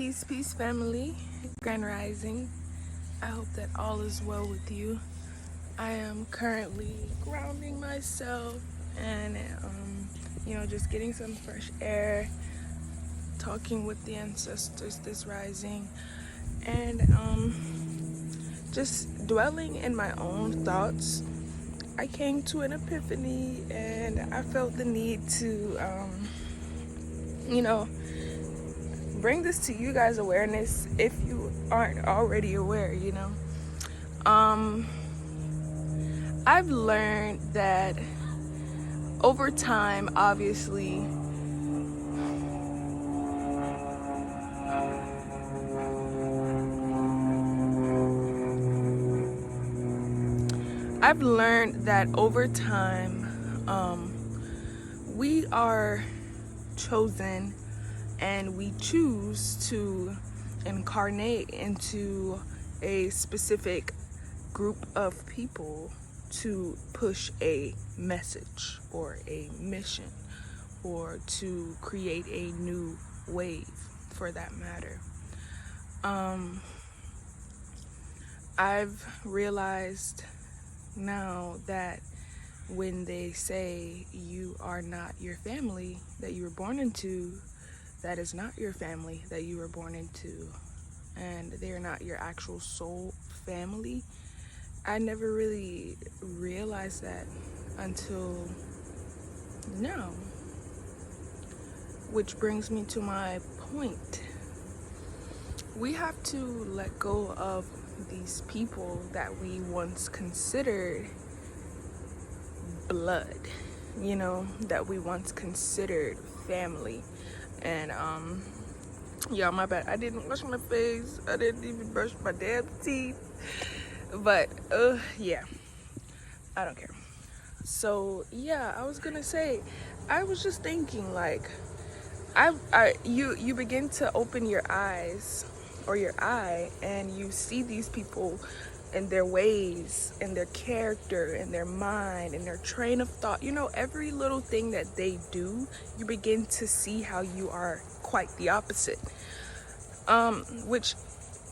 Peace, family, Grand Rising. I hope that all is well with you. I am currently grounding myself and, just getting some fresh air, talking with the ancestors this rising, and just dwelling in my own thoughts. I came to an epiphany and I felt the need to, you know, bring this to you guys' awareness if you aren't already aware. Um, I've learned that over time, obviously, I've learned that over time, we are chosen and we choose to incarnate into a specific group of people to push a message or a mission or to create a new wave for that matter. I've realized now that when they say you are not your family that you were born into, that is not your family that you were born into, and they're not your actual soul family. I never really realized that until now, which brings me to my point. We have to let go of these people that we once considered blood, that we once considered family. And y'all, my bad, I didn't wash my face, I didn't even brush my damn teeth, but yeah, I don't care. So yeah, I was gonna say, I was just thinking, like, you begin to open your eyes or your eye and you see these people and their ways and their character and their mind and their train of thought, every little thing that they do, you begin to see how you are quite the opposite, which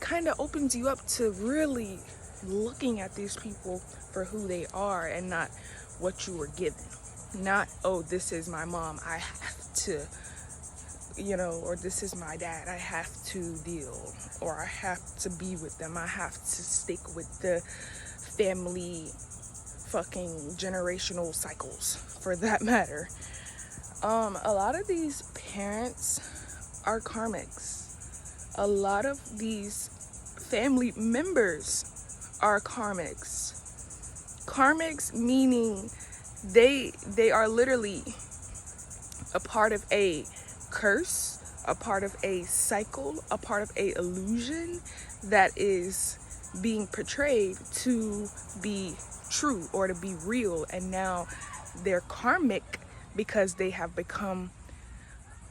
kind of opens you up to really looking at these people for who they are and not what you were given. Not, oh, this is my mom, I have to, or this is my dad, I have to deal, or I have to be with them, I have to stick with the family fucking generational cycles for that matter. A lot of these parents are karmics. A lot of these family members are karmics. Karmics meaning they are literally a part of a curse, a part of a cycle, a part of a illusion that is being portrayed to be true or to be real, and now they're karmic because they have become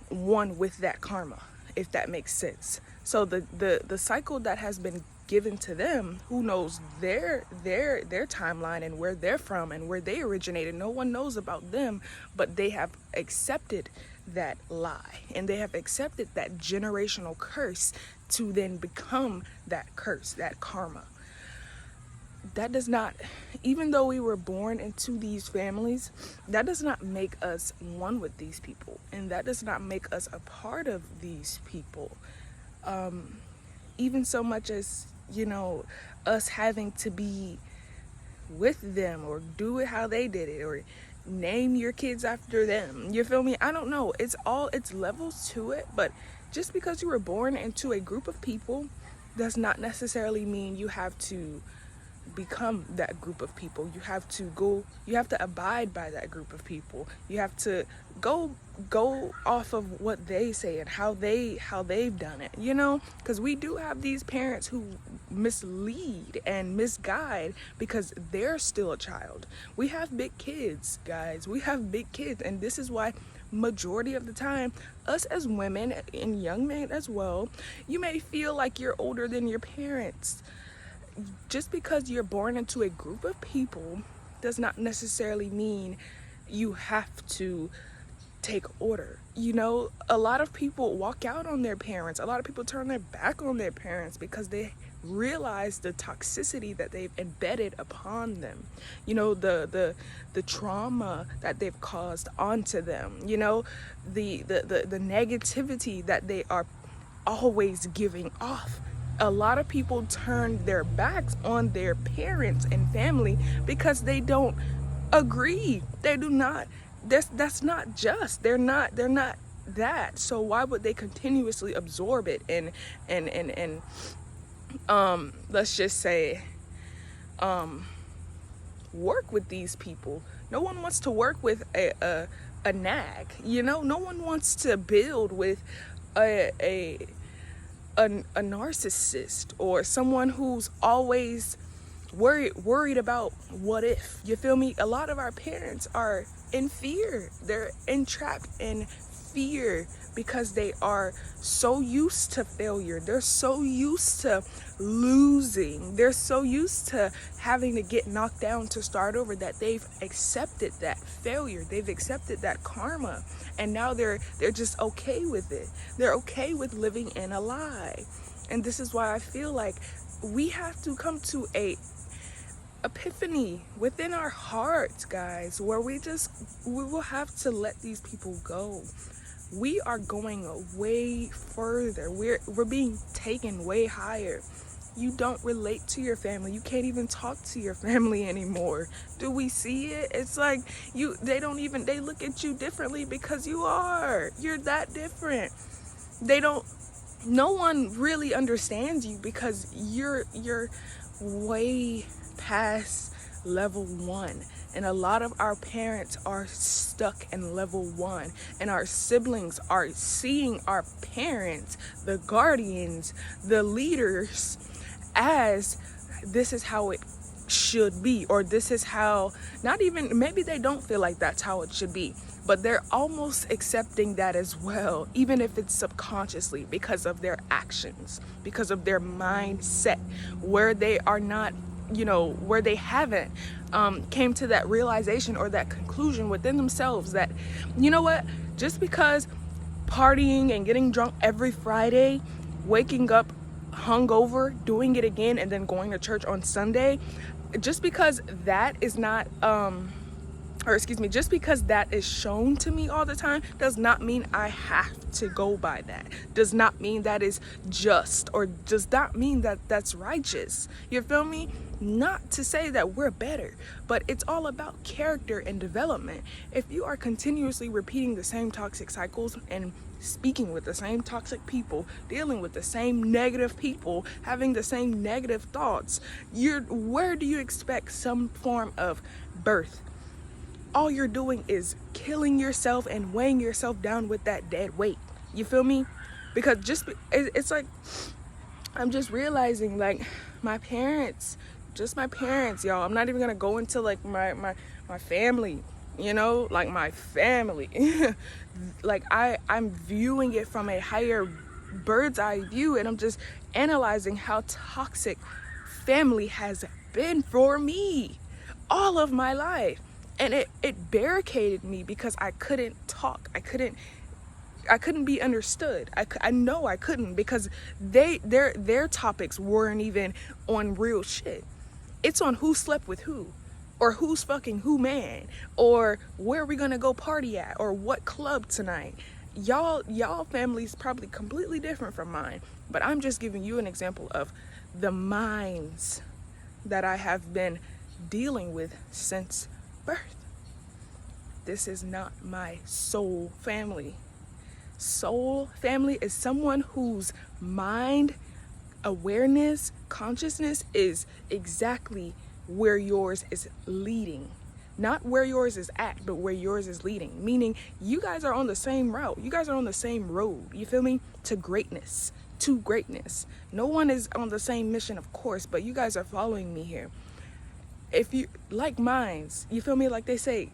one with that karma, if that makes sense. So the cycle that has been given to them, who knows their timeline and where they're from and where they originated, no one knows about them, but they have accepted that lie and they have accepted that generational curse to then become that curse, that karma. That does not, even though we were born into these families, that does not make us one with these people, and that does not make us a part of these people. Even so much as, us having to be with them or do it how they did it or name your kids after them. You feel me? I don't know. It's levels to it, but just because you were born into a group of people does not necessarily mean you have to become that group of people. You have to abide by that group of people. You have to go off of what they say and how they've done it, because we do have these parents who mislead and misguide because they're still a child. We have big kids, guys. We have big kids, and this is why majority of the time, us as women and young men as well, you may feel like you're older than your parents. Just because you're born into a group of people does not necessarily mean you have to take order. You know, a lot of people walk out on their parents. A lot of people turn their back on their parents because they realize the toxicity that they've embedded upon them. You know, the trauma that they've caused onto them. You know, the negativity that they are always giving off. A lot of people turn their backs on their parents and family because they don't agree. They do not. That's not just. They're not that. So why would they continuously absorb it and let's just say work with these people? No one wants to work with a nag. You know, no one wants to build with a narcissist or someone who's always worried about what if. You feel me? A lot of our parents are in fear. They're entrapped in fear because they are so used to failure. They're so used to losing. They're so used to having to get knocked down to start over that they've accepted that failure. They've accepted that karma. And now they're just okay with it. They're okay with living in a lie. And this is why I feel like we have to come to a epiphany within our hearts, guys, where we will have to let these people go. We are going way further. We're being taken way higher. You don't relate to your family. You can't even talk to your family anymore. Do we see it? It's like they look at you differently because you're that different. No one really understands you because you're way past level 1. And a lot of our parents are stuck in level 1, and our siblings are seeing our parents, the guardians, the leaders, as this is how it should be, or this is how, not even, maybe they don't feel like that's how it should be, but they're almost accepting that as well, even if it's subconsciously, because of their actions, because of their mindset, where they are not, where they haven't came to that realization or that conclusion within themselves that, you know what, just because partying and getting drunk every Friday, waking up hungover, doing it again, and then going to church on Sunday, just because that is not just because that is shown to me all the time does not mean I have to go by that. Does not mean that is just, or does not mean that that's righteous. You feel me? Not to say that we're better, but it's all about character and development. If you are continuously repeating the same toxic cycles and speaking with the same toxic people, dealing with the same negative people, having the same negative thoughts, where do you expect some form of birth? All you're doing is killing yourself and weighing yourself down with that dead weight. You feel me? Because it's like, I'm just realizing, like, my parents, y'all. I'm not even gonna go into like my family, like my family. Like I'm viewing it from a higher bird's eye view, and I'm just analyzing how toxic family has been for me all of my life. And it barricaded me because I couldn't talk. I couldn't be understood. I know I couldn't, because their topics weren't even on real shit. It's on who slept with who, or who's fucking who man, or where we gonna go party at, or what club tonight. Y'all family's probably completely different from mine, but I'm just giving you an example of the minds that I have been dealing with since birth. This is not my soul family. Soul family is someone whose mind, awareness, consciousness is exactly where yours is leading. Not where yours is at, but where yours is leading. Meaning you guys are on the same route. You guys are on the same road. You feel me? To greatness. No one is on the same mission, of course, but you guys are following me here. If you like minds, you feel me? Like they say,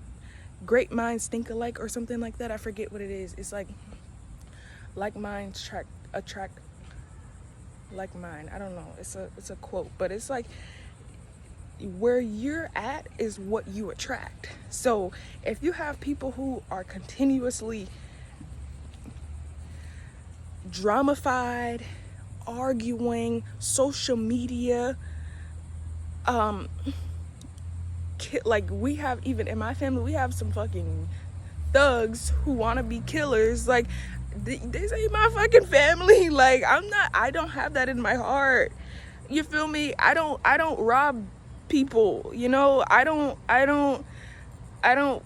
great minds think alike, or something like that. I forget what it is. It's like minds attract like mind. I don't know. It's a quote, but it's like where you're at is what you attract. So if you have people who are continuously dramified, arguing, social media, like we have, even in my family, we have some fucking thugs who want to be killers. Like this ain't my fucking family. Like I don't have that in my heart. You feel me? I don't rob people, you know. I don't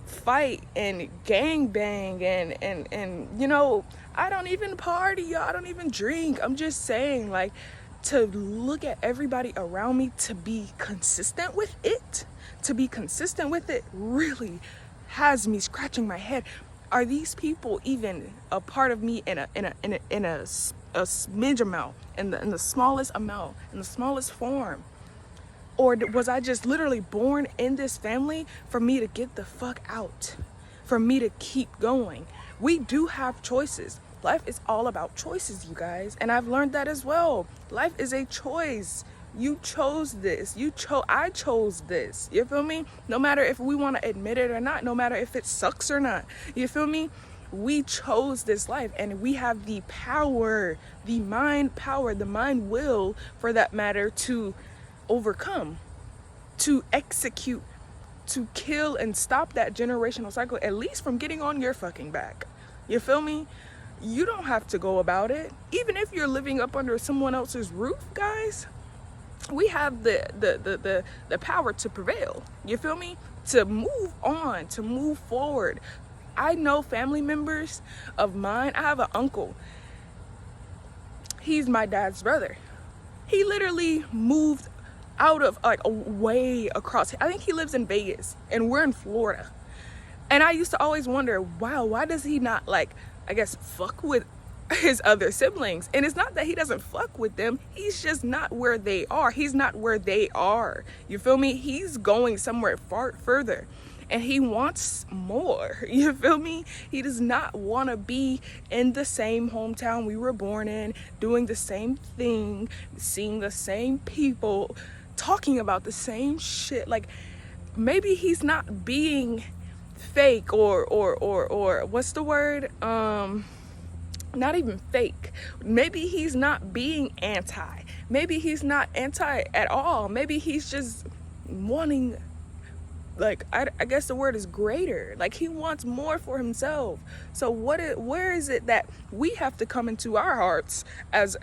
fight and gang bang and you know, I don't even party, I don't even drink. I'm just saying, like, to look at everybody around me to be consistent with it, really has me scratching my head. Are these people even a part of me in a smidge amount, in the smallest amount, in the smallest form? Or was I just literally born in this family for me to get the fuck out, for me to keep going? We do have choices. Life is all about choices, you guys. And I've learned that as well. Life is a choice. You chose this. I chose this. You feel me? No matter if we want to admit it or not, no matter if it sucks or not. You feel me? We chose this life, and we have the power, the mind will, for that matter, to overcome, to execute, to kill and stop that generational cycle, at least from getting on your fucking back. You feel me? You don't have to go about it. Even if you're living up under someone else's roof, guys, we have the power to prevail. You feel me? To move on, to move forward. I know family members of mine. I have an uncle. He's my dad's brother. He literally moved out of, like, way across. I think he lives in Vegas and we're in Florida. And I used to always wonder, wow, why does he not, like, I guess, fuck with his other siblings? And it's not that he doesn't fuck with them. He's just not where they are. He's not where they are. You feel me? He's going somewhere far further. And he wants more. You feel me? He does not want to be in the same hometown we were born in, doing the same thing, seeing the same people, talking about the same shit. Like, maybe he's not being fake or what's the word? Not even fake. Maybe he's not being anti. Maybe he's not anti at all. Maybe he's just wanting, like, I guess the word is greater. Like, he wants more for himself. So where is it that we have to come into our hearts as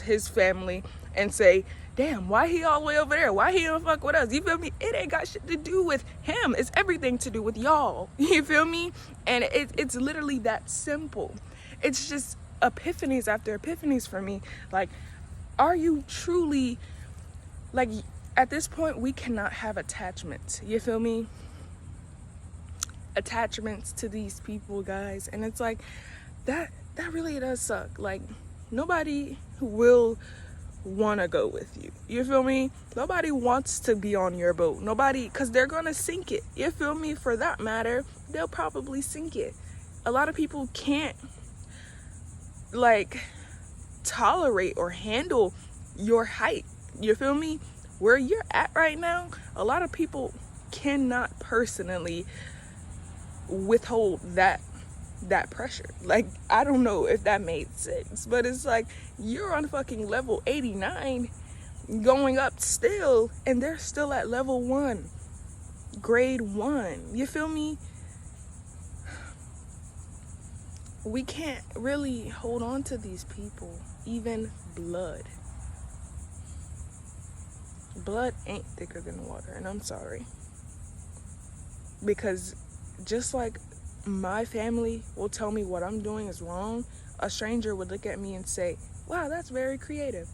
his family and say, damn, why he all the way over there? Why he don't fuck with us? You feel me? It ain't got shit to do with him. It's everything to do with y'all. You feel me? And it's literally that simple. It's just epiphanies after epiphanies for me. Like, are you truly, like, at this point, we cannot have attachments. You feel me? Attachments to these people, guys. And it's like, that really does suck. Like, nobody will want to go with you. You feel me? Nobody wants to be on your boat. Nobody, because they're gonna sink it. You feel me? For that matter, they'll probably sink it. A lot of people can't, like, tolerate or handle your height. You feel me? Where you're at right now, a lot of people cannot personally withhold that pressure. Like, I don't know if that made sense, but it's like, you're on fucking level 89 going up still, and they're still at level 1, grade 1. You feel me? We can't really hold on to these people. Even blood ain't thicker than water, and I'm sorry, because just like my family will tell me what I'm doing is wrong, a stranger would look at me and say, wow, that's very creative.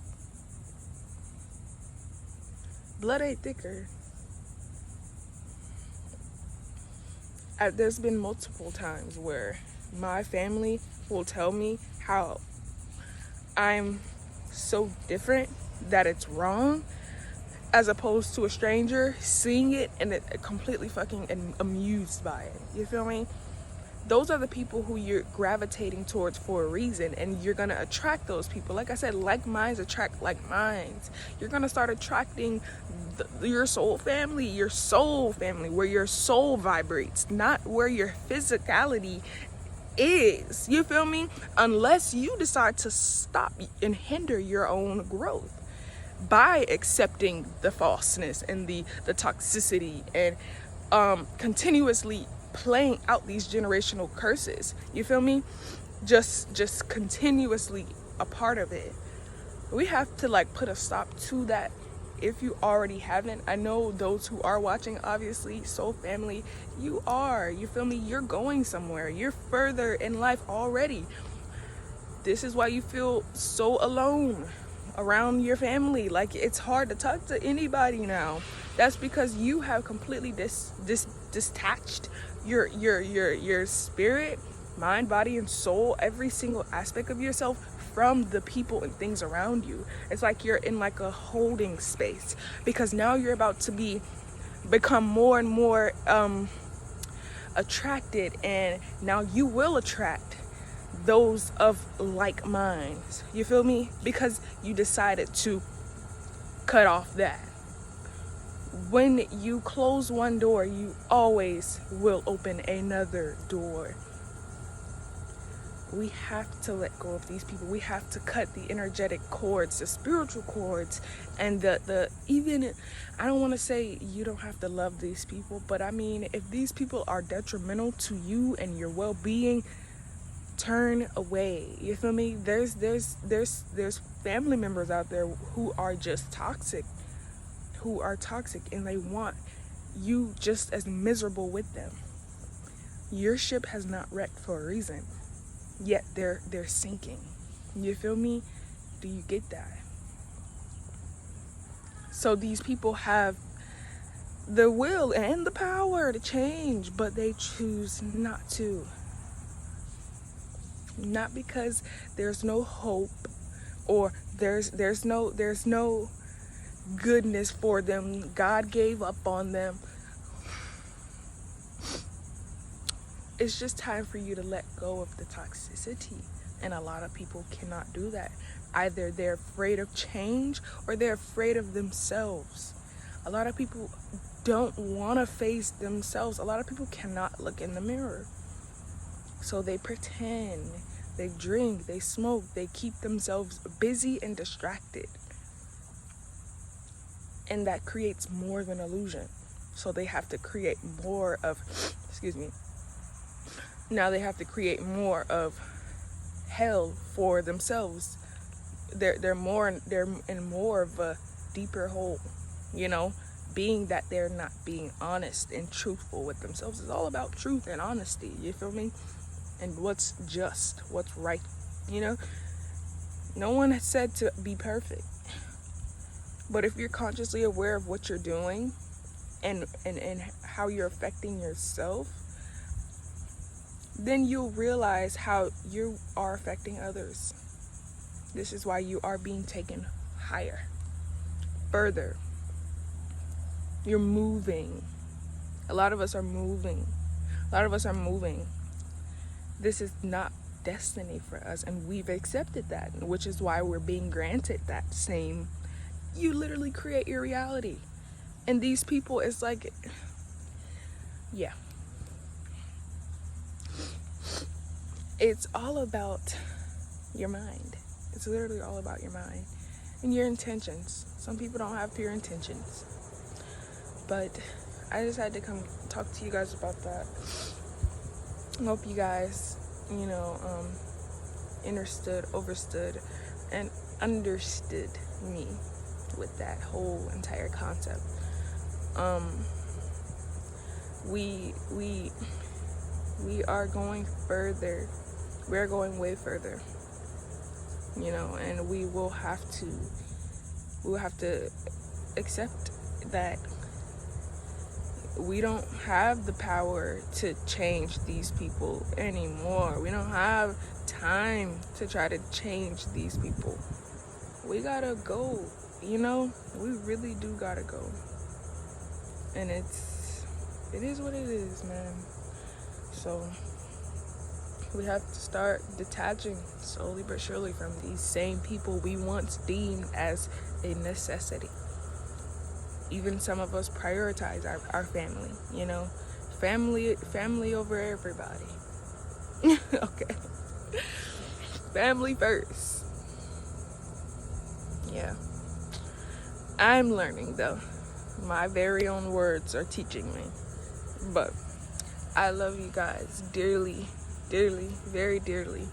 Blood ain't thicker. There's been multiple times where my family will tell me how I'm so different that it's wrong, as opposed to a stranger seeing it and it completely fucking amused by it. You feel me? those are the people who you're gravitating towards for a reason, and you're gonna attract those people. Like I said, like minds attract like minds. You're gonna start attracting your soul family, where your soul vibrates, not where your physicality is. You feel me? Unless you decide to stop and hinder your own growth by accepting the falseness and the toxicity, and continuously playing out these generational curses. You feel me? Just continuously a part of it. We have to like put a stop to that. If you already haven't, I know those who are watching, obviously, soul family, you feel me? You're going somewhere. You're further in life already. This is why you feel so alone around your family. Like, it's hard to talk to anybody now. That's because you have completely detached your spirit, mind, body, and soul, every single aspect of yourself, from the people and things around you. It's like you're in like a holding space, because now you're about to become more and more attracted, and now you will attract those of like minds. You feel me? Because you decided to cut off that. When you close one door, you always will open another door. We have to let go of these people. We have to cut the energetic cords, the spiritual cords, and the even, I don't want to say you don't have to love these people, but I mean, if these people are detrimental to you and your well-being, turn away. You feel me? There's family members out there who are just toxic, and they want you just as miserable with them. Your ship has not wrecked for a reason, yet they're sinking. You feel me? Do you get that? So these people have the will and the power to change, but they choose not to. Not because there's no hope, or there's no goodness for them. God gave up on them. It's just time for you to let go of the toxicity, and a lot of people cannot do that. Either they're afraid of change, or they're afraid of themselves. A lot of people don't want to face themselves. A lot of people cannot look in the mirror, so they pretend, they drink, they smoke, they keep themselves busy and distracted, and that creates more of an illusion. So they have to create more of now they have to create more of hell for themselves. They're in more of a deeper hole, being that they're not being honest and truthful with themselves. It's all about truth and honesty, you feel me? And what's just, what's right, No one has said to be perfect. But if you're consciously aware of what you're doing and how you're affecting yourself, then you'll realize how you are affecting others. This is why you are being taken higher, further. You're moving. A lot of us are moving. This is not destiny for us, and we've accepted that, which is why we're being granted that same. You literally create your reality. And these people, it's like, yeah. It's all about your mind. It's literally all about your mind and your intentions. Some people don't have pure intentions. But I just had to come talk to you guys about that. I hope you guys, overstood, and understood me with that whole entire concept. We are going further. We're going way further, and we will have to accept that we don't have the power to change these people anymore. We don't have time to try to change these people. We gotta go, we really do gotta go. And it is what it is, man. So We have to start detaching slowly but surely from these same people we once deemed as a necessity. Even some of us prioritize our family, you know, family over everybody. Okay, family first. Yeah, I'm learning though. My very own words are teaching me. But I love you guys dearly, dearly, very dearly,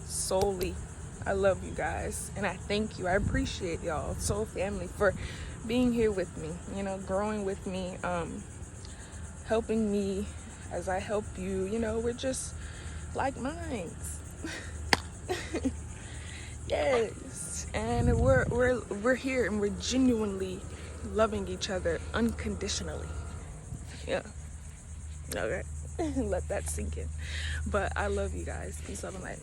solely. I love you guys, and I thank you. I appreciate y'all, Soul Family, for being here with me, you know, growing with me, helping me as I help you. You know, we're just like minds. Yes, and we're here, and we're genuinely loving each other unconditionally. Yeah. Okay. Let that sink in. But I love you guys. Peace, love, and light.